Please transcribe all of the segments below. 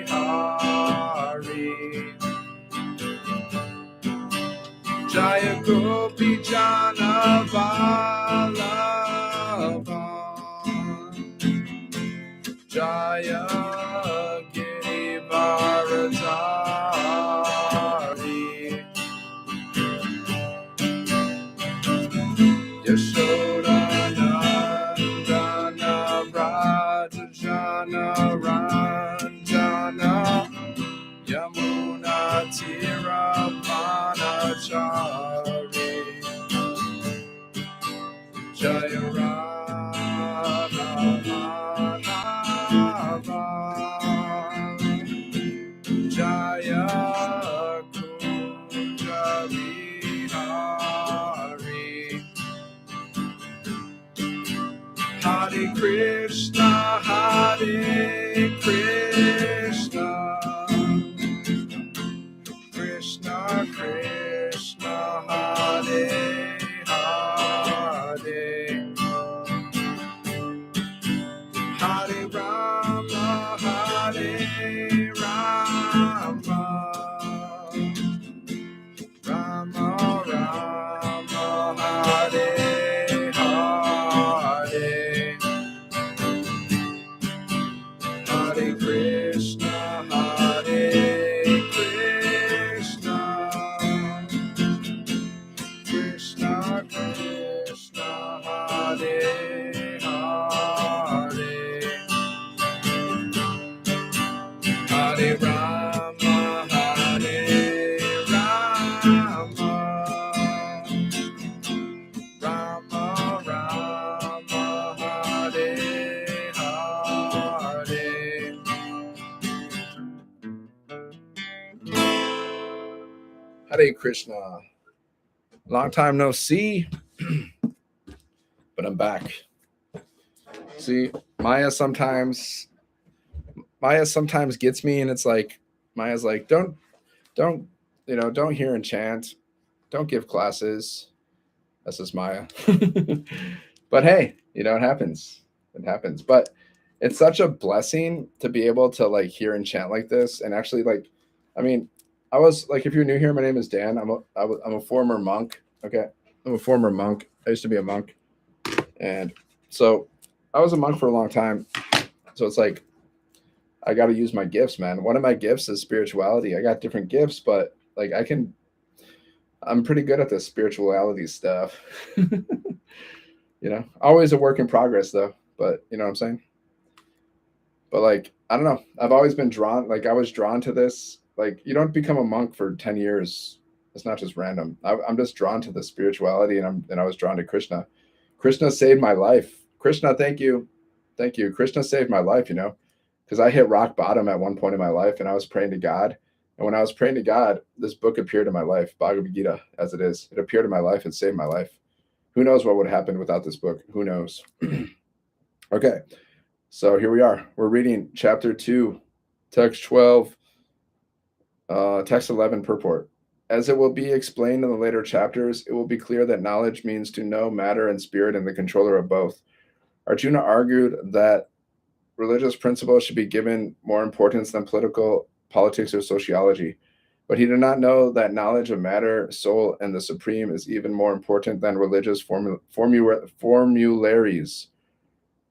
Bihari. Jaya Gopi Jana Vallabha. Jaya Girivaradhari. Yashoda Nandana Rajana Ranjana Yamuna Tira Manachari. Jaya Radha Madhava. Jaya Kunja Vihari. Hare Krishna, Hare Krishna, Krishna Krishna, Hare Hare, Hare Rama, Hare Rama, Rama Rama, Hare Hare, Hare Krishna, Hare Krishna, Krishna Krishna, Hare Hare, Hare Rama, Hare Rama, Rama Rama, Hare Hare. Hare Krishna. Long time no see, but I'm back. See, Maya sometimes gets me, and it's like Maya's like, don't hear and chant, don't give classes. That's just Maya. But hey, it happens. It happens. But it's such a blessing to be able to like hear and chant like this, and actually like, I mean, I was like, if you're new here, my name is Dan. I'm a former monk. Okay, I'm a former monk. I used to be a monk, and so I was a monk for a long time. So it's like I got to use my gifts, man. One of my gifts is spirituality. I got different gifts, but like I'm pretty good at this spirituality stuff. Always a work in progress though. But you know what I'm saying? But like, I don't know. I've always been drawn. Like I was drawn to this. Like you don't become a monk for 10 years. It's not just random. I'm just drawn to the spirituality, and I was drawn to Krishna. Krishna saved my life. Krishna, thank you. Thank you. Krishna saved my life, because I hit rock bottom at one point in my life, and I was praying to God. And when I was praying to God, this book appeared in my life, Bhagavad-Gita As It Is. It appeared in my life and saved my life. Who knows what would have happened without this book? Who knows? Okay, so here we are. We're reading chapter 2, text 12, text 11, purport. As it will be explained in the later chapters, it will be clear that knowledge means to know matter and spirit and the controller of both. Arjuna argued that religious principles should be given more importance than politics or sociology, but he did not know that knowledge of matter, soul, and the supreme is even more important than religious formularies.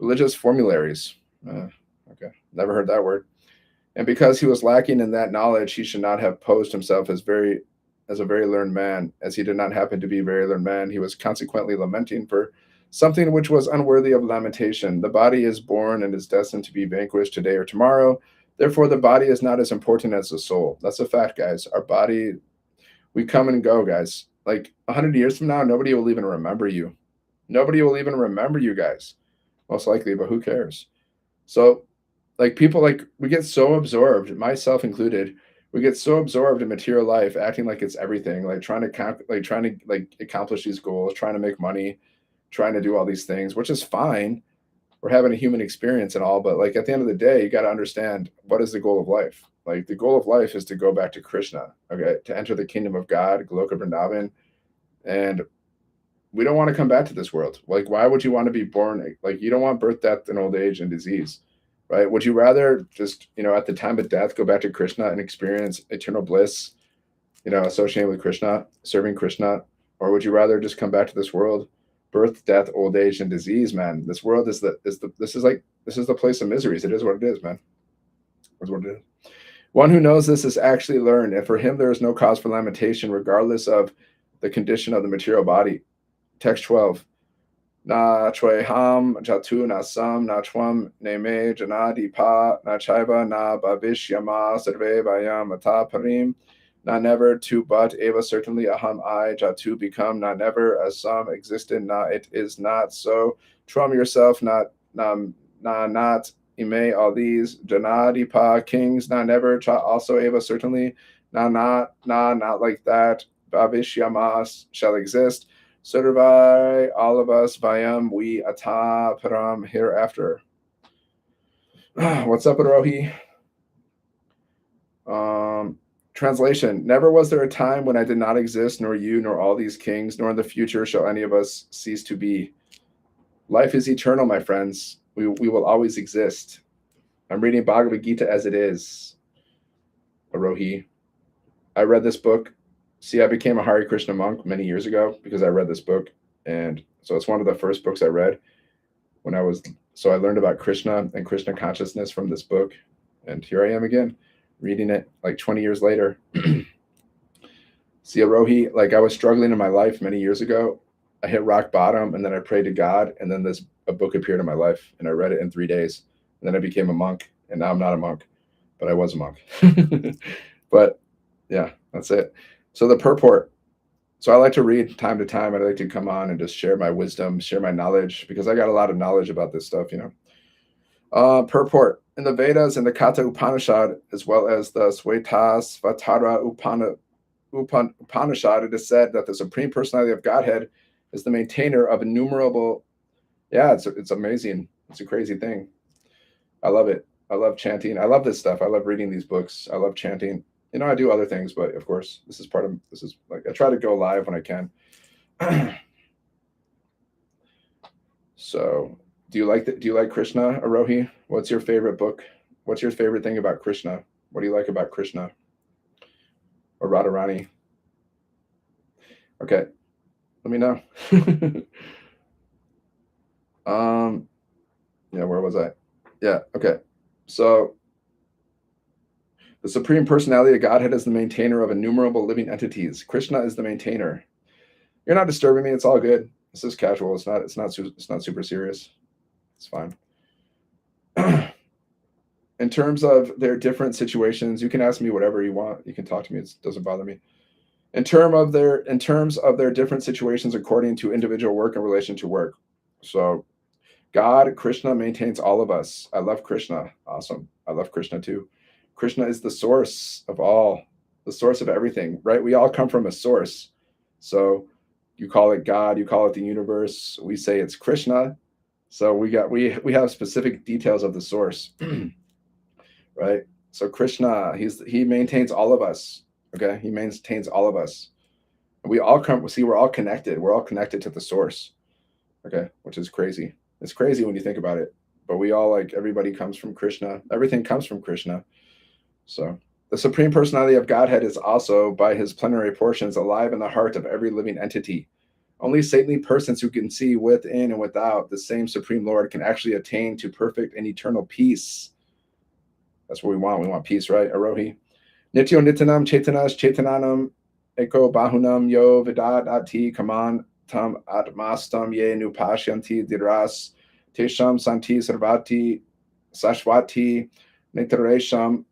Religious formularies. Okay, never heard that word. And because he was lacking in that knowledge, he should not have posed himself as a very learned man. As he did not happen to be a very learned man, he was consequently lamenting for something which was unworthy of lamentation. The body is born and is destined to be vanquished today or tomorrow. Therefore, the body is not as important as the soul. That's a fact, guys. Our body, we come and go, guys. Like 100 years from now, nobody will even remember you. Nobody will even remember you guys, most likely, but who cares? So, like people, like we get so absorbed, myself included, we get so absorbed in material life, acting like it's everything, like trying to accomplish these goals, trying to make money, trying to do all these things, which is fine. We're having a human experience and all, but like at the end of the day, you got to understand what is the goal of life. Like the goal of life is to go back to Krishna, okay, to enter the kingdom of God, Goloka Vrindavan, and we don't want to come back to this world. Like, why would you want to be born? Like, you don't want birth, death, and old age and disease, right? Would you rather just, at the time of death, go back to Krishna and experience eternal bliss, associated with Krishna, serving Krishna? Or would you rather just come back to this world, birth, death, old age, and disease, man? This world is the place of miseries. It is what it is, man. That's what it is. One who knows this is actually learned, and for him there is no cause for lamentation, regardless of the condition of the material body. Text 12. Na ham jatu na sam na chwam neme jana dipa na chaiva na bhavishyama sarve vayam ata parim na never to but eva certainly aham I jatu become na never as some existed na it is not so. Trump yourself not not ime all these janadipa kings na never cha also eva certainly na not like that bhavishyamas shall exist. Survai all of us vayam we ata param hereafter. What's up, Arohi? Translation. Never was there a time when I did not exist, nor you, nor all these kings, nor in the future shall any of us cease to be. Life is eternal, my friends. We will always exist. I'm reading Bhagavad-Gita As It Is. Arohi. I read this book. See, I became a Hare Krishna monk many years ago because I read this book. And so it's one of the first books I read so I learned about Krishna and Krishna consciousness from this book. And here I am again, reading it like 20 years later. See, Arohi, like I was struggling in my life many years ago. I hit rock bottom and then I prayed to God. And then a book appeared in my life and I read it in 3 days. And then I became a monk. And now I'm not a monk, but I was a monk. But yeah, that's it. So the purport. So I like to read time to time. I like to come on and just share my wisdom, share my knowledge, because I got a lot of knowledge about this stuff, Purport. In the Vedas and the Katha Upanishad, as well as the Svetara Upanishad, it is said that the Supreme Personality of Godhead is the maintainer of innumerable. Yeah, it's amazing. It's a crazy thing. I love it. I love chanting. I love this stuff. I love reading these books. I love chanting. I do other things, but of course, this is like I try to go live when I can. So, do you like Krishna, Arohi? What's your favorite book? What's your favorite thing about Krishna? What do you like about Krishna? Or Radharani? Okay, let me know. Yeah, where was I? Yeah, okay. So the Supreme Personality of Godhead is the maintainer of innumerable living entities. Krishna is the maintainer. You're not disturbing me. It's all good. This is casual. It's not super serious. It's fine. In terms of their different situations, you can ask me whatever you want. You can talk to me. It doesn't bother me. In terms of their different situations according to individual work in relation to work. So God, Krishna maintains all of us. I love Krishna. Awesome. I love Krishna too. Krishna is the source of all, the source of everything, right? We all come from a source. So you call it God, you call it the universe. We say it's Krishna. So we have specific details of the source, right? So Krishna, he maintains all of us. Okay, he maintains all of us. We all we're all connected. We're all connected to the source. Okay, which is crazy. It's crazy when you think about it. But we all everybody comes from Krishna. Everything comes from Krishna. So the Supreme Personality of Godhead is also, by his plenary portions, alive in the heart of every living entity. Only saintly persons who can see within and without the same Supreme Lord can actually attain to perfect and eternal peace. That's what we want. We want peace, right, Arohi? Nityo nitanam chetanas chetananam eko bahunam yo vidadati kaman tam atmastam ye nupashyanti diras tesham santi sarvati sashvati nitaresham.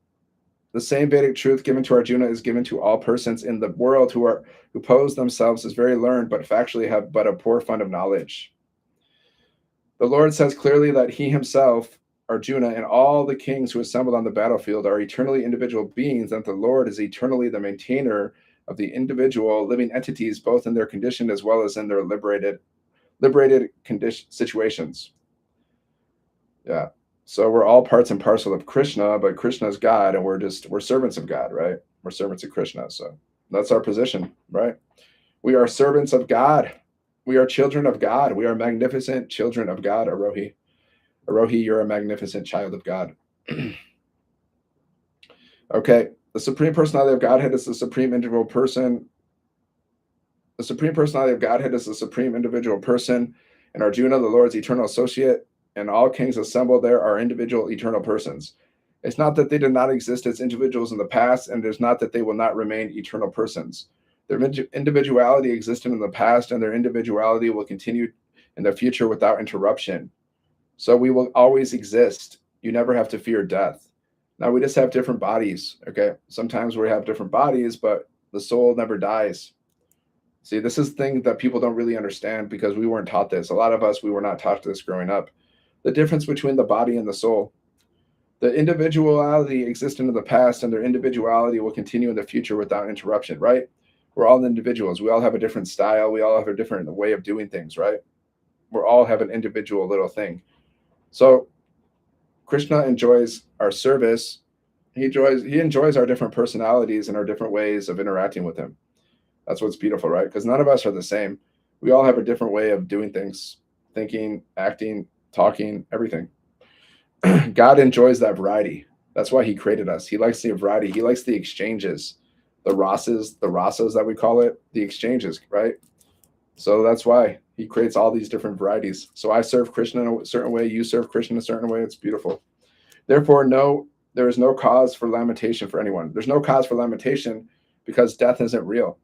The same Vedic truth given to Arjuna is given to all persons in the world who pose themselves as very learned, but factually have but a poor fund of knowledge. The Lord says clearly that he himself, Arjuna, and all the kings who assembled on the battlefield are eternally individual beings, and the Lord is eternally the maintainer of the individual living entities, both in their condition as well as in their liberated condition situations. Yeah. So we're all parts and parcel of Krishna, but Krishna is God, and we're servants of God, right? We're servants of Krishna. So that's our position, right? We are servants of God. We are children of God. We are magnificent children of God, Arohi. Arohi, you're a magnificent child of God. Okay, the Supreme Personality of Godhead is the supreme individual person. The Supreme Personality of Godhead is the supreme individual person, and Arjuna, the Lord's eternal associate, and all kings assembled there are individual eternal persons. It's not that they did not exist as individuals in the past, and it is not that they will not remain eternal persons. Their individuality existed in the past, and their individuality will continue in the future without interruption. So we will always exist. You never have to fear death. Now we just have different bodies, okay? Sometimes we have different bodies, but the soul never dies. See, this is the thing that people don't really understand because we weren't taught this. A lot of us, we were not taught this growing up. The difference between the body and the soul. The individuality existed in the past and their individuality will continue in the future without interruption, right? We're all individuals. We all have a different style. We all have a different way of doing things, right? We all have an individual little thing. So Krishna enjoys our service. He enjoys our different personalities and our different ways of interacting with him. That's what's beautiful, right? Because none of us are the same. We all have a different way of doing things, thinking, acting, talking, everything. God enjoys that variety. That's why he created us. He likes the variety. He likes the exchanges, the rasas that we call it, the exchanges, right? So that's why he creates all these different varieties. So I serve Krishna in a certain way. You serve Krishna in a certain way. It's beautiful. Therefore, there is no cause for lamentation for anyone. There's no cause for lamentation because death isn't real.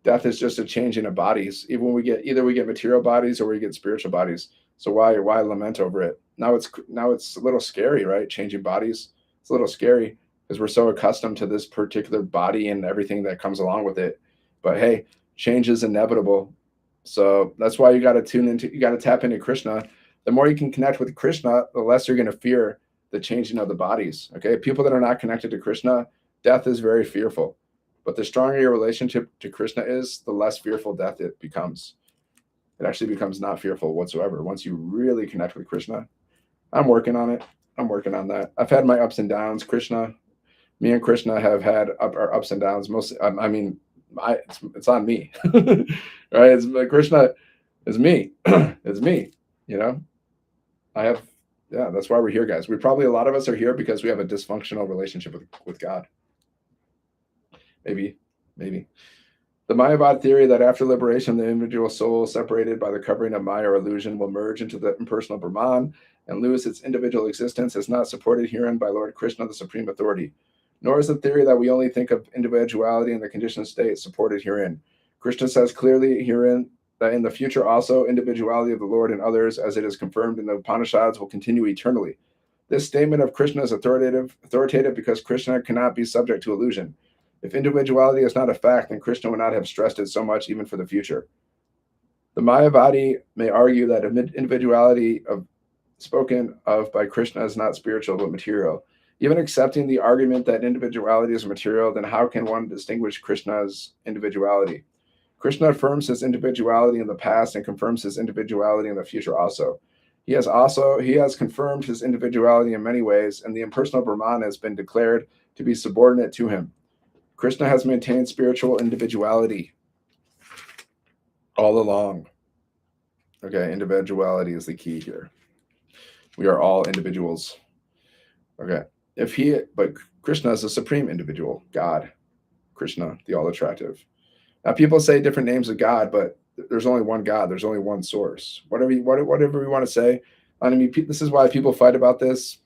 Death is just a changing of bodies. Even when we get material bodies or we get spiritual bodies. So why lament over it? Now it's a little scary, right? Changing bodies. It's a little scary because we're so accustomed to this particular body and everything that comes along with it. But hey, change is inevitable. So that's why you got to tap into Krishna. The more you can connect with Krishna, the less you're going to fear the changing of the bodies. Okay, people that are not connected to Krishna, death is very fearful. But the stronger your relationship to Krishna is, the less fearful death it becomes. It actually becomes not fearful whatsoever once you really connect with Krishna. I'm working on it. I'm working on that. I've had my ups and downs. Me and Krishna have had our ups and downs. It's on me, right? Krishna is me. It's me. You know, that's why we're here, guys. A lot of us are here because we have a dysfunctional relationship with God. Maybe. The Mayavad theory that after liberation, the individual soul separated by the covering of Maya or illusion will merge into the impersonal Brahman and lose its individual existence is not supported herein by Lord Krishna, the Supreme Authority. Nor is the theory that we only think of individuality in the conditioned state supported herein. Krishna says clearly herein that in the future also individuality of the Lord and others, as it is confirmed in the Upanishads, will continue eternally. This statement of Krishna is authoritative because Krishna cannot be subject to illusion. If individuality is not a fact, then Krishna would not have stressed it so much even for the future. The Mayavadi may argue that individuality spoken of by Krishna is not spiritual but material. Even accepting the argument that individuality is material, then how can one distinguish Krishna's individuality? Krishna affirms his individuality in the past and confirms his individuality in the future also. He has confirmed his individuality in many ways, and the impersonal Brahman has been declared to be subordinate to him. Krishna has maintained spiritual individuality all along. Okay, individuality is the key here. We are all individuals. Okay, but Krishna is a supreme individual, God, Krishna, the all-attractive. Now, people say different names of God, but there's only one God. There's only one source. Whatever we want to say. I mean, this is why people fight about this.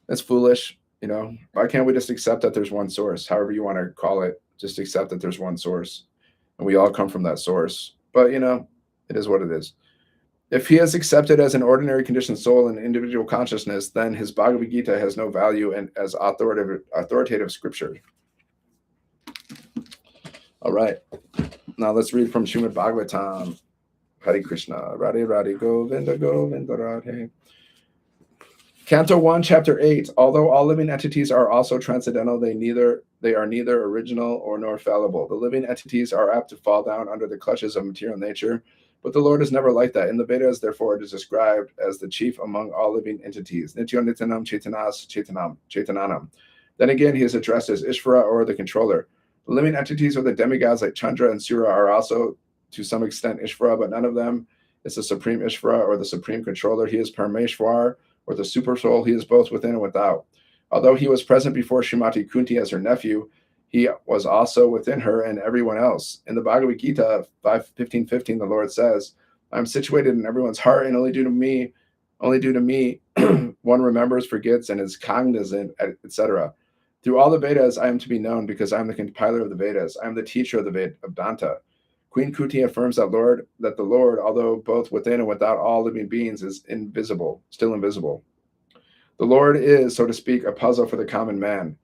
It's foolish. Why can't we just accept that there's one source? However you want to call it, just accept that there's one source. And we all come from that source. But, it is what it is. If he is accepted as an ordinary conditioned soul in individual consciousness, then his Bhagavad-Gita has no value as authoritative scripture. All right. Now let's read from Srimad Bhagavatam. Hare Krishna. Radhe Radhe Govinda Govinda Radhe. Canto 1, Chapter 8. Although all living entities are also transcendental, they are neither original nor fallible. The living entities are apt to fall down under the clutches of material nature, but the Lord is never like that. In the Vedas, therefore, it is described as the chief among all living entities. Nityo Nityanam Chaitanas Chaitananam. Then again, he is addressed as Ishvara, or the controller. The living entities or the demigods like Chandra and Surya are also to some extent Ishvara, but none of them is the supreme Ishvara, or the supreme controller. He is Parameshwar, or the super soul. He is both within and without. Although he was present before Srimati Kunti as her nephew, he was also within her and everyone else. In the Bhagavad Gita 5:15-15, the Lord says, I am situated in everyone's heart, and only due to me, one remembers, forgets, and is cognizant, etc. Through all the Vedas, I am to be known because I am the compiler of the Vedas. I am the teacher of the Vedanta. Queen Kuti affirms that the Lord, although both within and without all living beings, is invisible, still invisible. The Lord is, so to speak, a puzzle for the common man.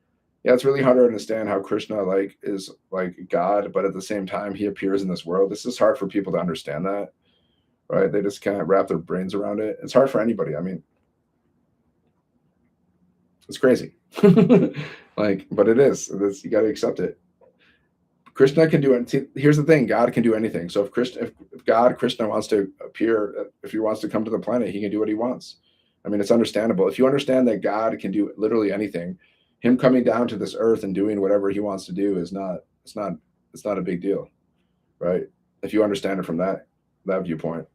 Yeah, it's really hard to understand how Krishna is like God, but at the same time, he appears in this world. This is hard for people to understand that, right? They just can't wrap their brains around it. It's hard for anybody. I mean, it's crazy. But it is. You got to accept it. Krishna can do it. Here's the thing: God can do anything. So if Krishna wants to appear, if he wants to come to the planet, he can do what he wants. I mean, it's understandable. If you understand that God can do literally anything, him coming down to this earth and doing whatever he wants to do is not a big deal, right? If you understand it from that viewpoint.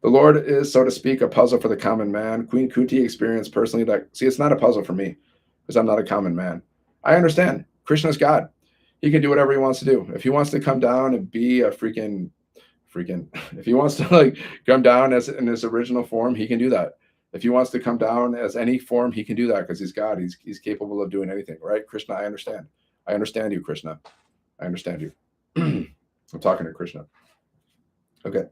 The Lord is, so to speak, a puzzle for the common man. Queen Kuti experienced personally that, see, it's not a puzzle for me because I'm not a common man. I understand. Krishna's God. He can do whatever he wants to do. If he wants to come down and be a freaking, if he wants to come down in his original form, he can do that. If he wants to come down as any form, he can do that because he's God. He's capable of doing anything, right? Krishna, I understand. I understand you, Krishna. I understand you. I'm talking to Krishna. Okay.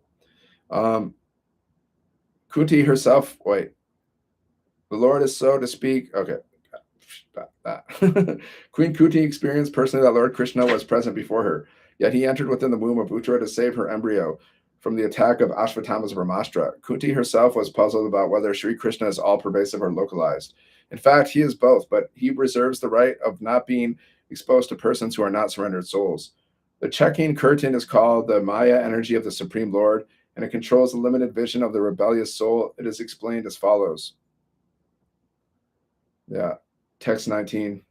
Kuti herself, wait. The Lord is, so to speak, okay. Queen Kuti experienced personally that Lord Krishna was present before her, yet he entered within the womb of Uttara to save her embryo from the attack of Ashvatthama's Brahmastra. Kuti herself was puzzled about whether Sri Krishna is all-pervasive or localized. In fact, he is both, but he reserves the right of not being exposed to persons who are not surrendered souls. The checking curtain is called the Maya energy of the Supreme Lord, and it controls the limited vision of the rebellious soul. It is explained as follows. Yeah, text 19.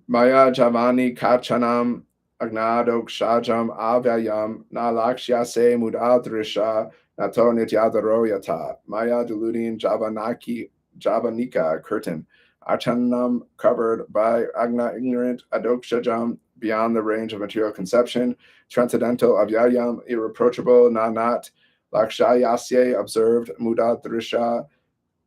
Maya Javani Kachanam Agnadokshajam Avyayam Nalakshyase Mudadrisha Nato Nityadaro Yata. Maya deluding Javanika curtain. Achanam covered by Agna ignorant Adokshajam beyond the range of material conception. Transcendental Avyayam irreproachable Nanat Lakshayasye observed Mudadrisha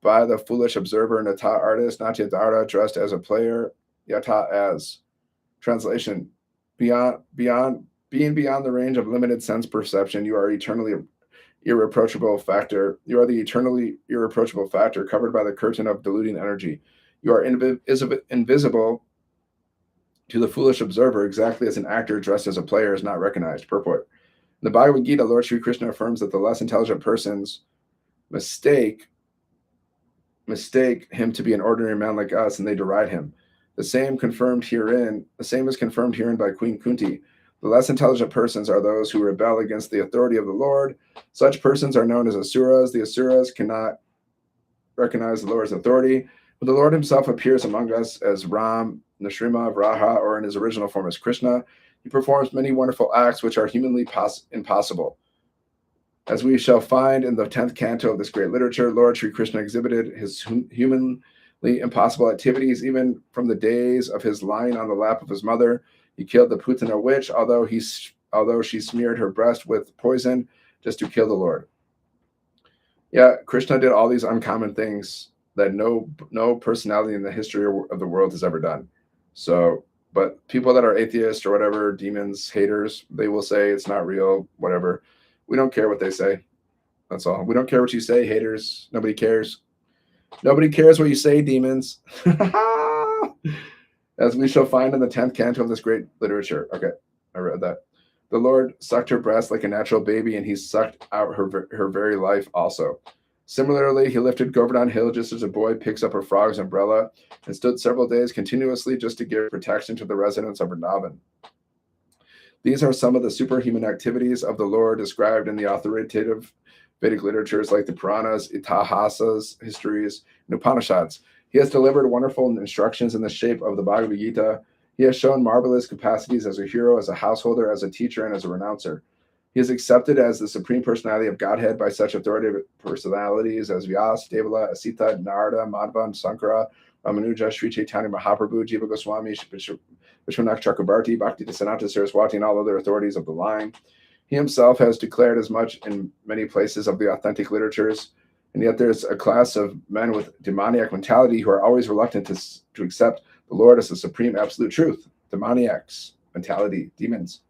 by the foolish observer, Nata artist, Natyadara dressed as a player, Yata as. Translation: beyond the range of limited sense perception, you are eternally irreproachable factor. You are the eternally irreproachable factor covered by the curtain of deluding energy. You are invisible to the foolish observer, exactly as an actor dressed as a player is not recognized. Purport: in the Bhagavad Gita, Lord Sri Krishna affirms that the less intelligent persons mistake him to be an ordinary man like us, and they deride him. The same is confirmed herein by Queen Kunti. The less intelligent persons are those who rebel against the authority of the Lord. Such persons are known as asuras. The asuras cannot recognize the Lord's authority, but the Lord himself appears among us as Ram, Nrsimha, Varaha, or in his original form as Krishna. He performs many wonderful acts which are humanly impossible. As we shall find in the 10th canto of this great literature, Lord Sri Krishna exhibited his humanly impossible activities even from the days of his lying on the lap of his mother. He killed the Putana witch, although she smeared her breast with poison just to kill the Lord. Yeah, Krishna did all these uncommon things that no personality in the history of the world has ever done. So, but people that are atheists or whatever, demons, haters, they will say it's not real, whatever. We don't care what they say. That's all. We don't care what you say, haters. Nobody cares. Nobody cares what you say, demons. As we shall find in the 10th canto of this great literature. Okay, I read that. The Lord sucked her breast like a natural baby, and he sucked out her very life also. Similarly, he lifted Govardhan Hill just as a boy picks up a frog's umbrella and stood several days continuously just to give protection to the residents of Vrindavan. These are some of the superhuman activities of the Lord described in the authoritative Vedic literatures like the Puranas, Itihasas, histories, and Upanishads. He has delivered wonderful instructions in the shape of the Bhagavad Gita. He has shown marvelous capacities as a hero, as a householder, as a teacher, and as a renouncer. He is accepted as the Supreme Personality of Godhead by such authoritative personalities as Vyas, Devala, Asita, Narada, Madhva, Sankara, Ramanuja, Sri Chaitanya Mahaprabhu, Jiva Goswami, Vishwanath Chakrabarti, Bhakti Siddhanta Saraswati, and all other authorities of the line. He himself has declared as much in many places of the authentic literatures, and yet there's a class of men with demoniac mentality who are always reluctant to accept the Lord as the supreme absolute truth. Demoniacs, mentality, demons.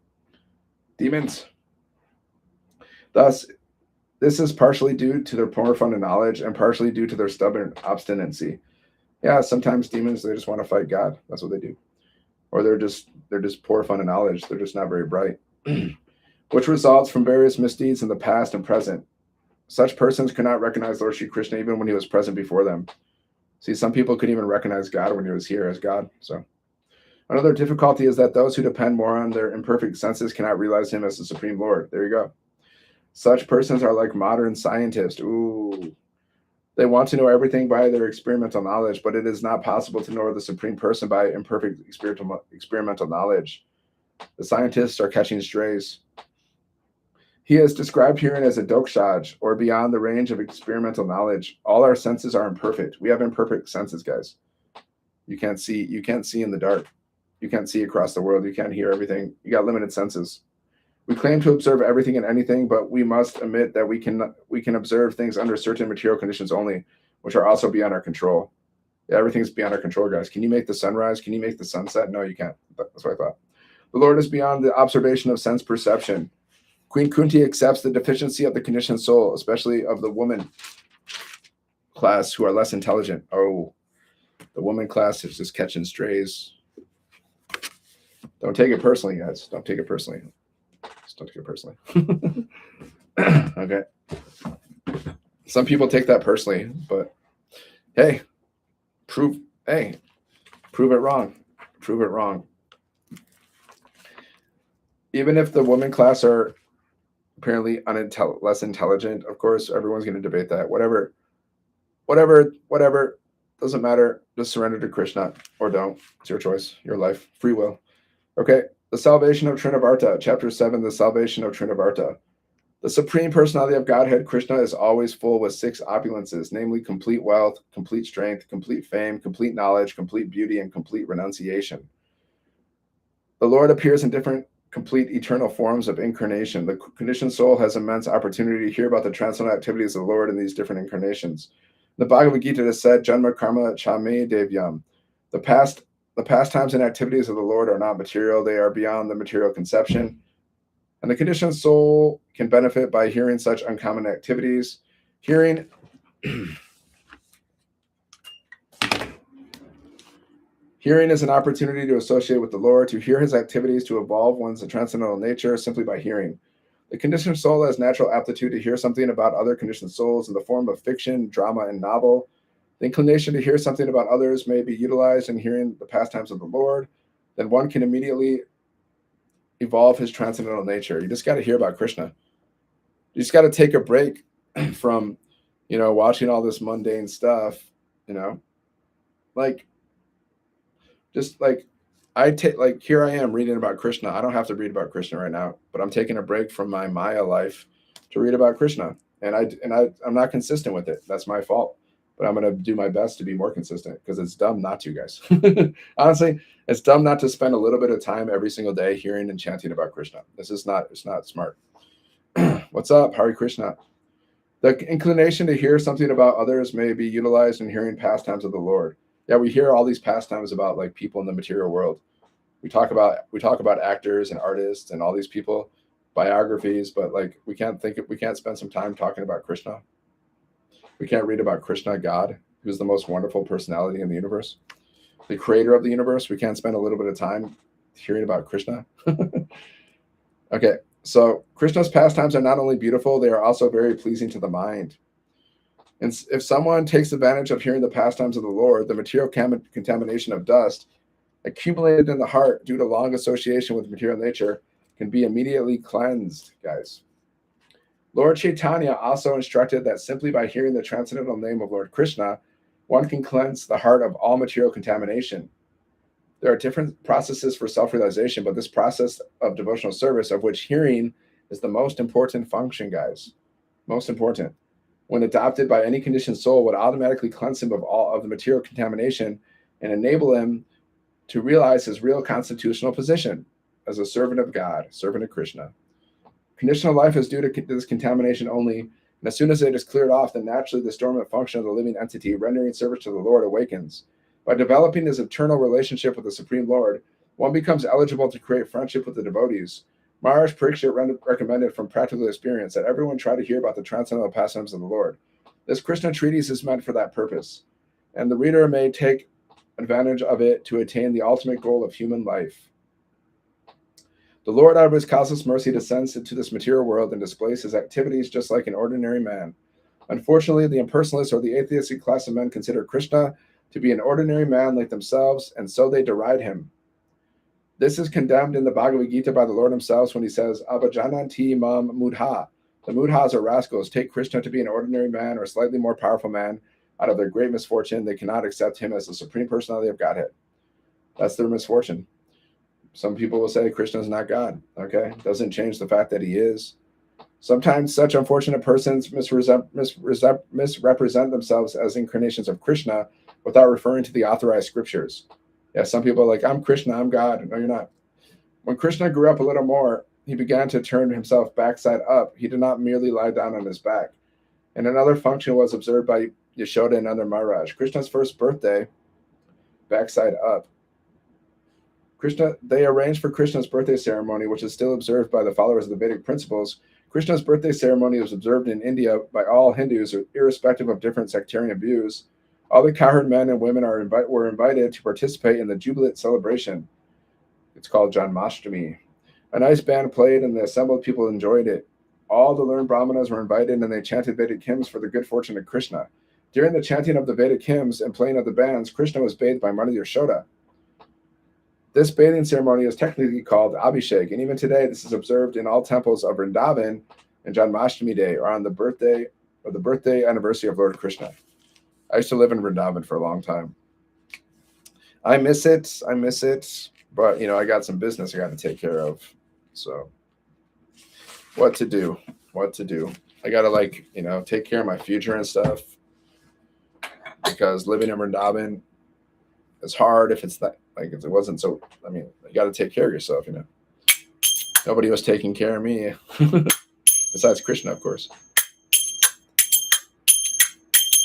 Thus, this is partially due to their poor fund of knowledge and partially due to their stubborn obstinacy. Yeah, sometimes demons, they just want to fight God. That's what they do. Or they're just poor fund of knowledge. They're just not very bright. Which results from various misdeeds in the past and present. Such persons could not recognize Lord Sri Krishna even when he was present before them. See, some people couldn't even recognize God when he was here as God. So another difficulty is that those who depend more on their imperfect senses cannot realize him as the Supreme Lord. There you go. Such persons are like modern scientists. Ooh. They want to know everything by their experimental knowledge, but it is not possible to know the Supreme Person by imperfect experimental knowledge. The scientists are catching strays. He is described herein as a dokshaj, or beyond the range of experimental knowledge. All our senses are imperfect. We have imperfect senses, guys. You can't see in the dark. You can't see across the world. You can't hear everything. You got limited senses. We claim to observe everything and anything, but we must admit that we can observe things under certain material conditions only, which are also beyond our control. Yeah, everything's beyond our control, guys. Can you make the sunrise? Can you make the sunset? No, you can't. That's what I thought. The Lord is beyond the observation of sense perception. Queen Kunti accepts the deficiency of the conditioned soul, especially of the woman class who are less intelligent. Oh, the woman class is just catching strays. Don't take it personally, guys. Don't take it personally. Just don't take it personally. Okay. Some people take that personally, but hey, prove it wrong. Prove it wrong. Even if the woman class are apparently less intelligent, of course, everyone's going to debate that. Whatever. Doesn't matter. Just surrender to Krishna or don't. It's your choice, your life, free will. Okay. The salvation of Trinavarta, chapter 7, the salvation of Trinavarta. The Supreme Personality of Godhead, Krishna, is always full with 6 opulences, namely complete wealth, complete strength, complete fame, complete knowledge, complete beauty, and complete renunciation. The Lord appears in different complete eternal forms of incarnation. The conditioned soul has immense opportunity to hear about the transcendental activities of the Lord in these different incarnations. The Bhagavad-Gita has said, Janma karma chame devyam. The pastimes and activities of the Lord are not material. They are beyond the material conception. And the conditioned soul can benefit by hearing such uncommon activities. Hearing is an opportunity to associate with the Lord, to hear his activities, to evolve one's transcendental nature simply by hearing. The conditioned soul has natural aptitude to hear something about other conditioned souls in the form of fiction, drama, and novel. The inclination to hear something about others may be utilized in hearing the pastimes of the Lord. Then one can immediately evolve his transcendental nature. You just got to hear about Krishna. You just got to take a break from, watching all this mundane stuff, here I am reading about Krishna. I don't have to read about Krishna right now, but I'm taking a break from my Maya life to read about Krishna. And I'm not consistent with it. That's my fault. But I'm going to do my best to be more consistent because it's dumb not to, guys. Honestly, it's dumb not to spend a little bit of time every single day hearing and chanting about Krishna. It's not smart. What's up? Hare Krishna. The inclination to hear something about others may be utilized in hearing pastimes of the Lord. Yeah, we hear all these pastimes about like people in the material world. We talk about actors and artists and all these people, biographies, but like we can't spend some time talking about Krishna. We can't read about Krishna, God, who's the most wonderful personality in the universe, the creator of the universe. We can't spend a little bit of time hearing about Krishna. Okay, so Krishna's pastimes are not only beautiful, they are also very pleasing to the mind. And if someone takes advantage of hearing the pastimes of the Lord, the material contamination of dust accumulated in the heart due to long association with material nature can be immediately cleansed, guys. Lord Chaitanya also instructed that simply by hearing the transcendental name of Lord Krishna, one can cleanse the heart of all material contamination. There are different processes for self-realization, but this process of devotional service, of which hearing is the most important function, guys. Most important. When adopted by any conditioned soul, would automatically cleanse him of all of the material contamination and enable him to realize his real constitutional position as a servant of God, servant of Krishna. Conditional life is due to this contamination only, and as soon as it is cleared off, then naturally the dormant function of the living entity rendering service to the Lord awakens. By developing his eternal relationship with the Supreme Lord, one becomes eligible to create friendship with the devotees. Maharaj Parikshit recommended from practical experience that everyone try to hear about the transcendental pastimes of the Lord. This Krishna treatise is meant for that purpose, and the reader may take advantage of it to attain the ultimate goal of human life. The Lord, out of his causeless mercy, descends into this material world and displays his activities just like an ordinary man. Unfortunately, the impersonalists or the atheistic class of men consider Krishna to be an ordinary man like themselves, and so they deride him. This is condemned in the Bhagavad-Gita by the Lord himself when he says, Abhajananti mam mudha. The mudhas or rascals take Krishna to be an ordinary man or a slightly more powerful man. Out of their great misfortune, they cannot accept him as the Supreme Personality of Godhead. That's their misfortune. Some people will say Krishna is not God. Okay, doesn't change the fact that he is. Sometimes such unfortunate persons misrepresent themselves as incarnations of Krishna without referring to the authorized scriptures. Yeah, some people are like, I'm Krishna, I'm God. No, you're not. When Krishna grew up a little more, he began to turn himself backside up. He did not merely lie down on his back. And another function was observed by Yashoda and Nanda Maharaj. Krishna's first birthday, backside up. They arranged for Krishna's birthday ceremony, which is still observed by the followers of the Vedic principles. Krishna's birthday ceremony is observed in India by all Hindus, irrespective of different sectarian views. All the cowherd men and women were invited to participate in the jubilant celebration. It's called Janmashtami. A nice band played, and the assembled people enjoyed it. All the learned brahmanas were invited, and they chanted Vedic hymns for the good fortune of Krishna. During the chanting of the Vedic hymns and playing of the bands, Krishna was bathed by Mother Yashoda. This bathing ceremony is technically called Abhishek, and even today this is observed in all temples of Vrindavan and Janmashtami Day, or on the birthday anniversary of Lord Krishna. I used to live in Vrindavan for a long time. I miss it, but I got some business I got to take care of. So what to do? I got to take care of my future and stuff, because living in Vrindavan is hard if it's that. If it wasn't so, you got to take care of yourself, Nobody was taking care of me, besides Krishna, of course.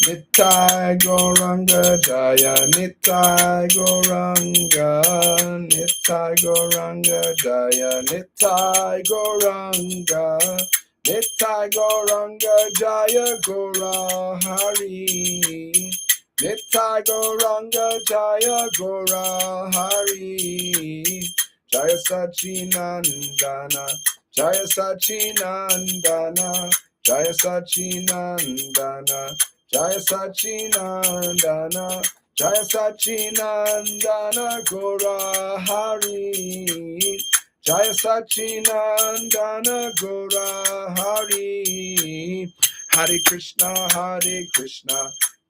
Nittai Gauranga Jaya, Nittai Gauranga, Nittai Gauranga Jaya, Nittai Gauranga, Nittai Gauranga Jaya Gaura Hari. Nittai Gauranga Jaya Gaura Hari. Jaya Sachinandana, Jaya Sachinandana, Jaya Sachinandana, Jaya Sachinandana, Jaya Sachinandana Gaura Hari. Jaya Sachinandana Gaura Hari. Hare Krishna,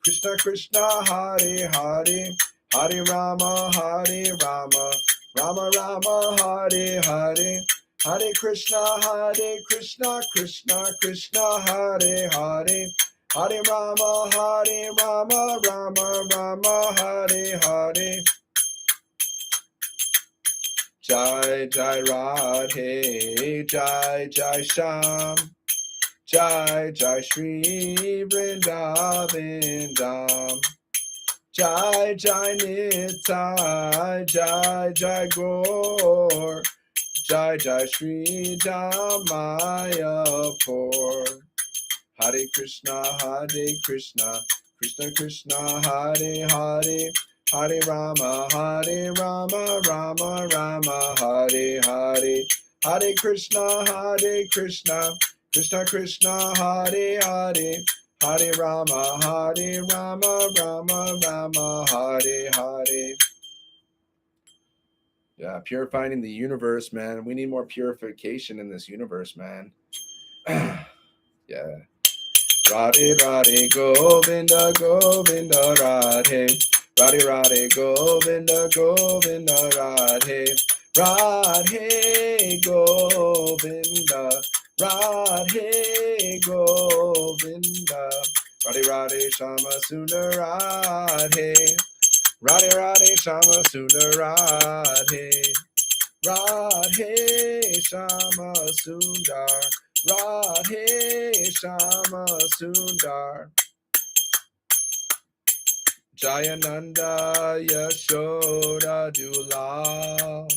Krishna Krishna, Hare Hare, Hare Rama, Rama Rama, Hare Hare, Hare Krishna, Krishna Krishna, Hare Hare, Hare Rama, Rama Hare Hare. Jai Jai Radhe, Jai Jai Sham, Jai Jai Shri Vrindavan Dham, Jai Jai Nittai, Jai Jai Gaur, Jai Jai Shri Damayapur. Hare Krishna, Krishna Krishna, Hare Hare, Hare Rama, Rama Rama, Hare Hare, Hare Krishna, Krishna Krishna, Hare Hare, Hare Rama, Rama Rama, Hare Hare. Yeah, purifying the universe, man. We need more purification in this universe, man. Yeah. Radhe Radhe Govinda Govinda Radhe, Radhe Radhe Govinda Govinda Radhe, Radhe Govinda Radhe Govinda, Radhe Radhe Shama Sundar Radhe, Radhe Radhe Shama Sundar Radhe, Radhe Shama Sundar, Radhe Shama Sundar, Jayananda Yashoda Dula,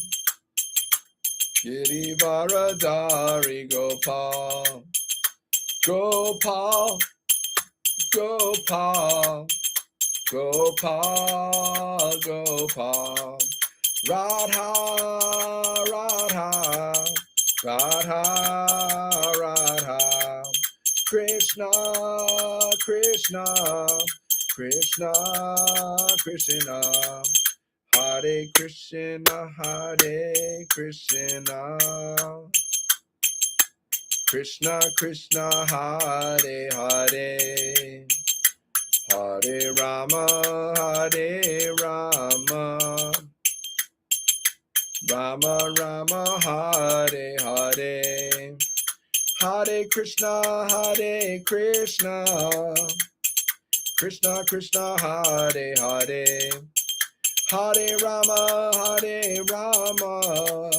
Girivaradari Gopal, Gopal, Gopal, Gopal, Gopal, Radha, Radha, Radha, Radha, Krishna, Krishna, Krishna, Krishna, Hare Krishna, Hare Krishna, Krishna, Krishna, Hare Hare, Hare Rama, Hare Rama, Rama Rama, Hare Hare, Hare Krishna, Hare Krishna, Krishna, Krishna, Hare Hare, Hare Rama, Hare Rama,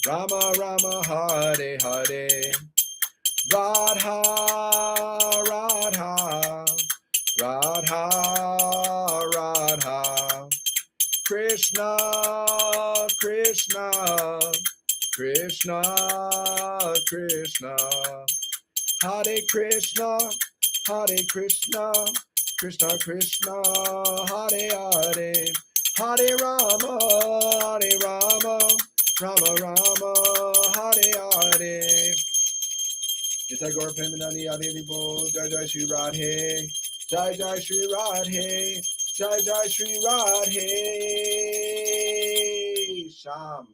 Rama Rama, Hare Hare, Radha, Radha, Radha, Radha, Krishna, Krishna, Krishna, Krishna, Hare Krishna, Hare Krishna, Krishna Krishna, Hare Hare, Hare Rama, Hare Rama, Rama Rama, Hare Hare. Jai Gaur Premanandi Adi Bo, Jai Jai Shri Radhe, Jai Jai Shri Radhe, Jai Jai Shri Radhe. Sham.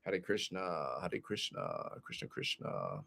Hare Krishna, Krishna Krishna.